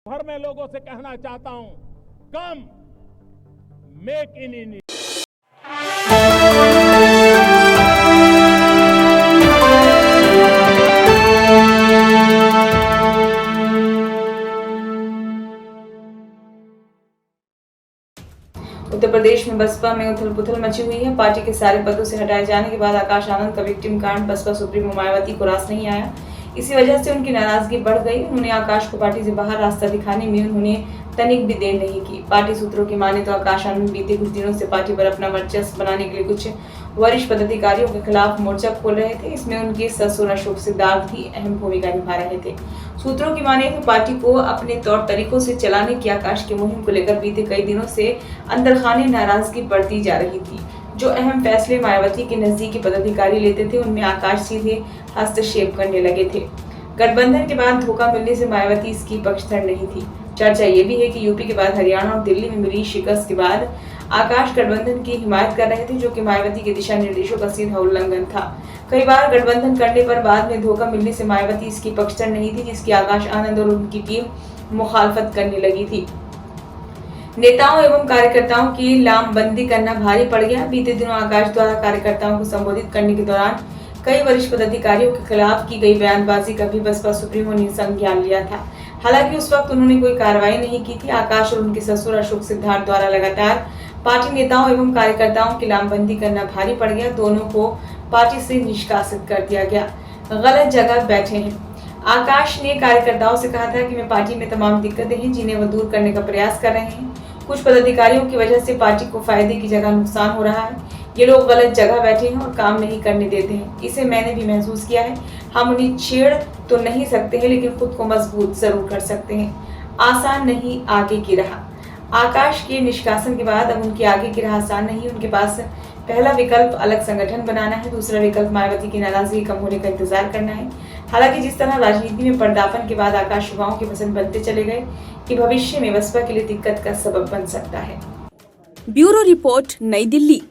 भर में लोगों से कहना चाहता हूं, कम make in India. Uttar Pradesh में बसपा में उथल पुथल मची हुई है। पार्टी के सारे पदों से हटाए जाने के बाद आकाश आनंद का विक्टिम कांड बसपा सुप्रीमो मायावती को रास नहीं आया। इसी वजह से उनकी नाराजगी बढ़ गई। उन्होंने आकाश को पार्टी से बाहर रास्ता दिखाने में उन्होंने तनिक भी देर नहीं की। पार्टी सूत्रों की माने तो आकाश आनंद बीते कुछ दिनों से पार्टी पर अपना वर्चस्व बनाने के लिए कुछ वरिष्ठ पदाधिकारियों के खिलाफ मोर्चा खोल रहे थे। इसमें उनके ससुर अशोक सिद्धार्थ भी अहम भूमिका निभा रहे थे। सूत्रों की माने तो पार्टी को अपने तौर तरीकों से चलाने की आकाश की मुहिम को लेकर बीते कई दिनों से अंदर खाने नाराजगी बढ़ती जा रही थी। जो अहम फैसले मायावती के नजदीकी पदाधिकारी लेते थे, उनमें आकाश सीधे हस्तक्षेप करने लगे थे। गठबंधन के बाद धोखा मिलने से मायावती इसकी पक्षधर नहीं थी। चर्चा ये भी है कि यूपी के बाद हरियाणा और दिल्ली में मिली शिकस्त के बाद आकाश गठबंधन की हिमायत कर रहे थे, जो कि मायावती के दिशा निर्देशों का सीधा उल्लंघन था। कई बार गठबंधन करने पर बाद में धोखा मिलने से मायावती इसकी पक्षधर नहीं थी, जिसकी आकाश आनंद और उनकी टीम मुखालफत करने लगी थी। नेताओं एवं कार्यकर्ताओं की लामबंदी करना भारी पड़ गया। बीते दिनों आकाश द्वारा कार्यकर्ताओं को संबोधित करने के दौरान कई वरिष्ठ पदाधिकारियों के खिलाफ की गई बयानबाजी का भी बसपा सुप्रीमो ने संज्ञान लिया था। हालांकि उस वक्त उन्होंने कोई कार्रवाई नहीं की थी। आकाश और उनके ससुर अशोक सिद्धार्थ द्वारा लगातार पार्टी नेताओं एवं कार्यकर्ताओं की लामबंदी करना भारी पड़ गया। दोनों को पार्टी से निष्कासित कर दिया गया। गलत जगह बैठे हैं। आकाश ने कार्यकर्ताओं से कहा था कि मैं पार्टी में तमाम दिक्कतें हैं जिन्हें वो दूर करने का प्रयास कर रहे हैं। कुछ पदाधिकारियों की वजह से पार्टी को फायदे की जगह नुकसान हो रहा है। ये लोग गलत जगह बैठे हैं और काम नहीं करने देते हैं। इसे मैंने भी महसूस किया है। हम उन्हें छेड़ तो नहीं सकते हैं, लेकिन खुद को मजबूत जरूर कर सकते हैं। आसान नहीं आगे की राह। आकाश के निष्कासन के बाद अब उनकी आगे की राह आसान नहीं। उनके पास पहला विकल्प अलग संगठन बनाना है, दूसरा विकल्प मायावती की नाराजगी कम होने का इंतजार करना है। हालांकि जिस तरह राजनीति में पर्दापण के बाद आकाश युवाओं की पसंद बनते चले गए, कि भविष्य में बसपा के लिए दिक्कत का सबब बन सकता है। ब्यूरो रिपोर्ट, नई दिल्ली।